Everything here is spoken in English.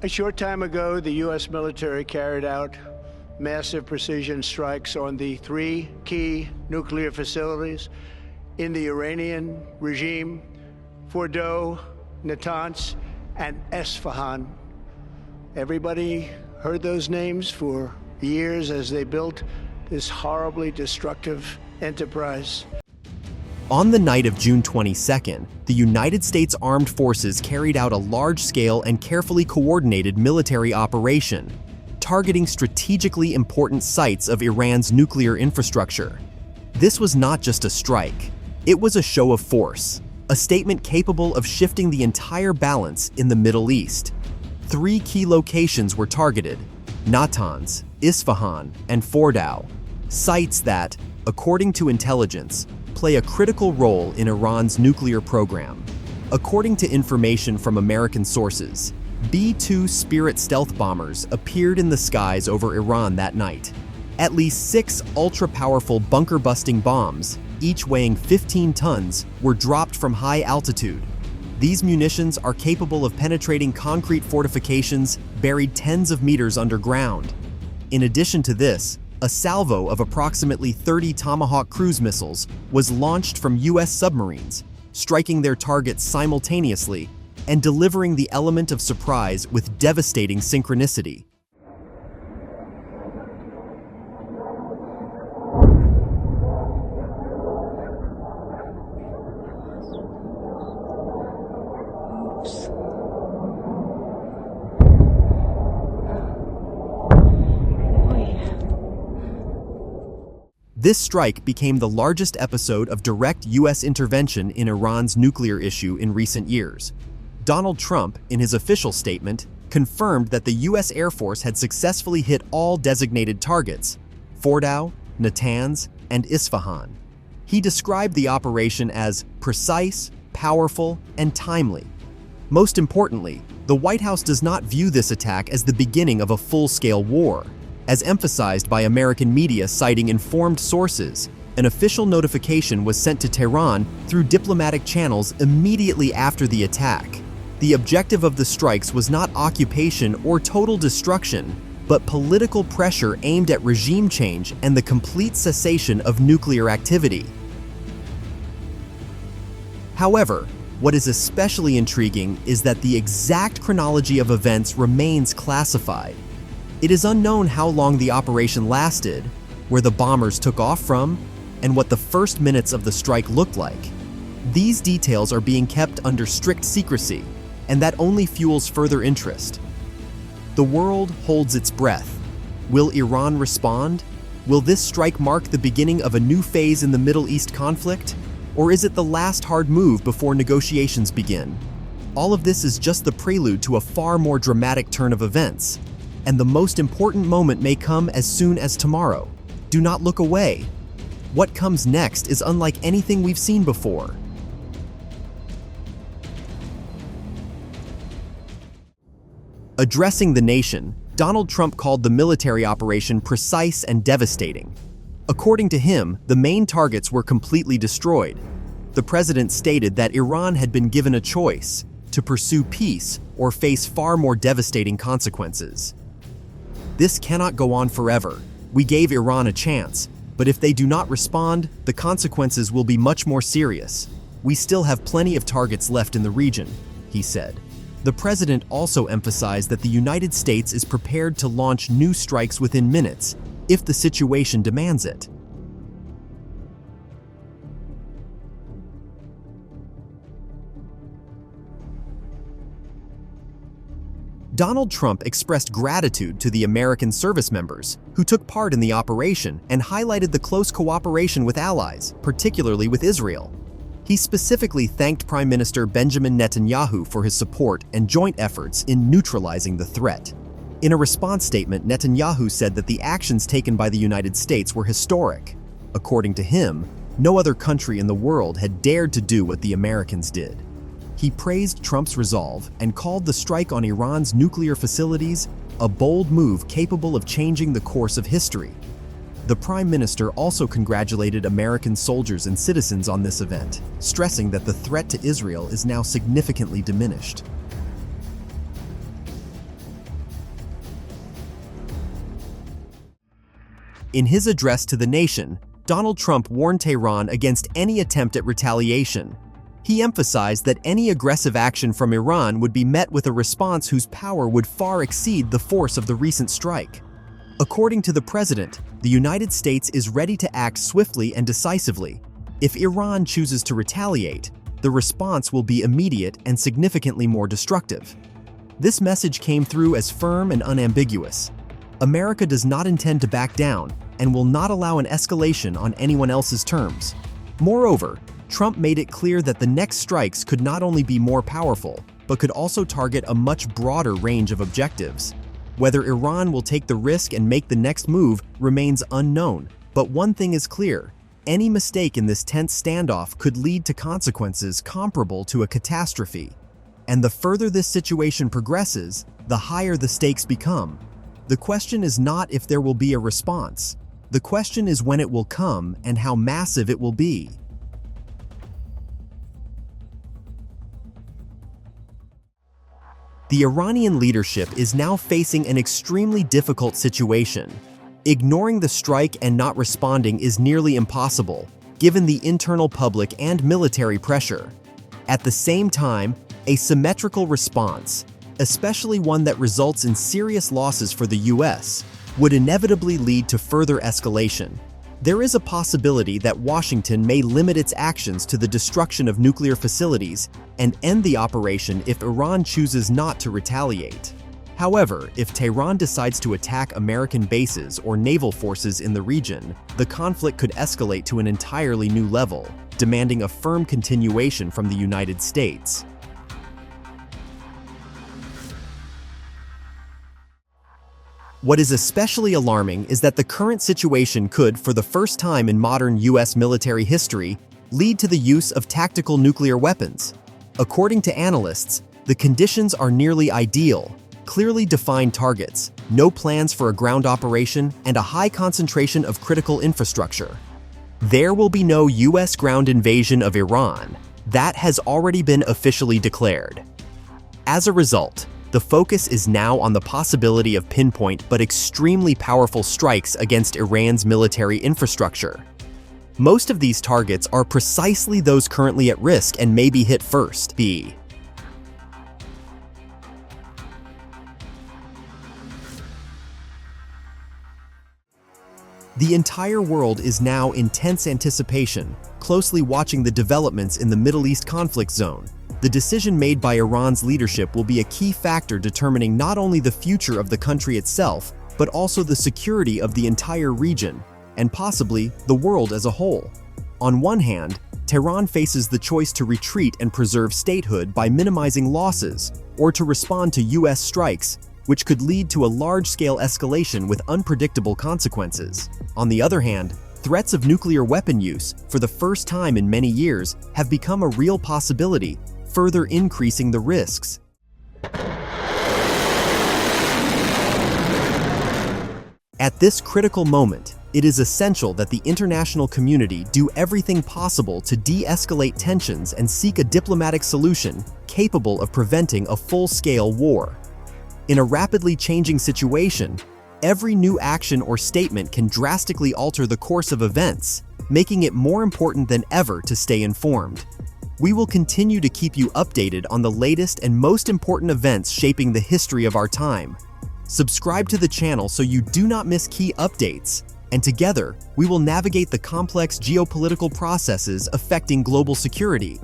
A short time ago, the U.S. military carried out massive precision strikes on the three key nuclear facilities in the Iranian regime: Fordow, Natanz, and Isfahan. Everybody heard those names for years as they built this horribly destructive enterprise. On the night of June 22nd, the United States Armed Forces carried out a large-scale and carefully coordinated military operation, targeting strategically important sites of Iran's nuclear infrastructure. This was not just a strike, it was a show of force, a statement capable of shifting the entire balance in the Middle East. Three key locations were targeted: Natanz, Isfahan, and Fordow, sites that, according to intelligence, play a critical role in Iran's nuclear program. According to information from American sources, B-2 Spirit stealth bombers appeared in the skies over Iran that night. At least 6 ultra-powerful bunker-busting bombs, each weighing 15 tons, were dropped from high altitude. These munitions are capable of penetrating concrete fortifications buried tens of meters underground. In addition to this, a salvo of approximately 30 Tomahawk cruise missiles was launched from U.S. submarines, striking their targets simultaneously and delivering the element of surprise with devastating synchronicity. This strike became the largest episode of direct U.S. intervention in Iran's nuclear issue in recent years. Donald Trump, in his official statement, confirmed that the U.S. Air Force had successfully hit all designated targets: Fordow, Natanz, and Isfahan. He described the operation as precise, powerful, and timely. Most importantly, the White House does not view this attack as the beginning of a full-scale war. As emphasized by American media citing informed sources, an official notification was sent to Tehran through diplomatic channels immediately after the attack. The objective of the strikes was not occupation or total destruction, but political pressure aimed at regime change and the complete cessation of nuclear activity. However, what is especially intriguing is that the exact chronology of events remains classified. It is unknown how long the operation lasted, where the bombers took off from, and what the first minutes of the strike looked like. These details are being kept under strict secrecy, and that only fuels further interest. The world holds its breath. Will Iran respond? Will this strike mark the beginning of a new phase in the Middle East conflict? Or is it the last hard move before negotiations begin? All of this is just the prelude to a far more dramatic turn of events. And the most important moment may come as soon as tomorrow. Do not look away. What comes next is unlike anything we've seen before. Addressing the nation, Donald Trump called the military operation precise and devastating. According to him, the main targets were completely destroyed. The president stated that Iran had been given a choice: to pursue peace or face far more devastating consequences. This cannot go on forever. We gave Iran a chance, but if they do not respond, the consequences will be much more serious. We still have plenty of targets left in the region, he said. The president also emphasized that the United States is prepared to launch new strikes within minutes, if the situation demands it. Donald Trump expressed gratitude to the American service members who took part in the operation and highlighted the close cooperation with allies, particularly with Israel. He specifically thanked Prime Minister Benjamin Netanyahu for his support and joint efforts in neutralizing the threat. In a response statement, Netanyahu said that the actions taken by the United States were historic. According to him, no other country in the world had dared to do what the Americans did. He praised Trump's resolve and called the strike on Iran's nuclear facilities a bold move capable of changing the course of history. The Prime Minister also congratulated American soldiers and citizens on this event, stressing that the threat to Israel is now significantly diminished. In his address to the nation, Donald Trump warned Tehran against any attempt at retaliation. He emphasized that any aggressive action from Iran would be met with a response whose power would far exceed the force of the recent strike. According to the president, the United States is ready to act swiftly and decisively. If Iran chooses to retaliate, the response will be immediate and significantly more destructive. This message came through as firm and unambiguous. America does not intend to back down and will not allow an escalation on anyone else's terms. Moreover, Trump made it clear that the next strikes could not only be more powerful, but could also target a much broader range of objectives. Whether Iran will take the risk and make the next move remains unknown, but one thing is clear: any mistake in this tense standoff could lead to consequences comparable to a catastrophe. And the further this situation progresses, the higher the stakes become. The question is not if there will be a response. The question is when it will come and how massive it will be. The Iranian leadership is now facing an extremely difficult situation. Ignoring the strike and not responding is nearly impossible, given the internal public and military pressure. At the same time, a symmetrical response, especially one that results in serious losses for the US, would inevitably lead to further escalation. There is a possibility that Washington may limit its actions to the destruction of nuclear facilities and end the operation if Iran chooses not to retaliate. However, if Tehran decides to attack American bases or naval forces in the region, the conflict could escalate to an entirely new level, demanding a firm continuation from the United States. What is especially alarming is that the current situation could, for the first time in modern US military history, lead to the use of tactical nuclear weapons. According to analysts, the conditions are nearly ideal: clearly defined targets, no plans for a ground operation, and a high concentration of critical infrastructure. There will be no US ground invasion of Iran. That has already been officially declared. As a result, the focus is now on the possibility of pinpoint but extremely powerful strikes against Iran's military infrastructure. Most of these targets are precisely those currently at risk and may be hit first. B. The entire world is now in tense anticipation, closely watching the developments in the Middle East conflict zone. The decision made by Iran's leadership will be a key factor determining not only the future of the country itself, but also the security of the entire region, and possibly the world as a whole. On one hand, Tehran faces the choice to retreat and preserve statehood by minimizing losses, or to respond to US strikes, which could lead to a large-scale escalation with unpredictable consequences. On the other hand, threats of nuclear weapon use, for the first time in many years, have become a real possibility, further increasing the risks. At this critical moment, it is essential that the international community do everything possible to de-escalate tensions and seek a diplomatic solution capable of preventing a full-scale war. In a rapidly changing situation, every new action or statement can drastically alter the course of events, making it more important than ever to stay informed. We will continue to keep you updated on the latest and most important events shaping the history of our time. Subscribe to the channel so you do not miss key updates, and together, we will navigate the complex geopolitical processes affecting global security.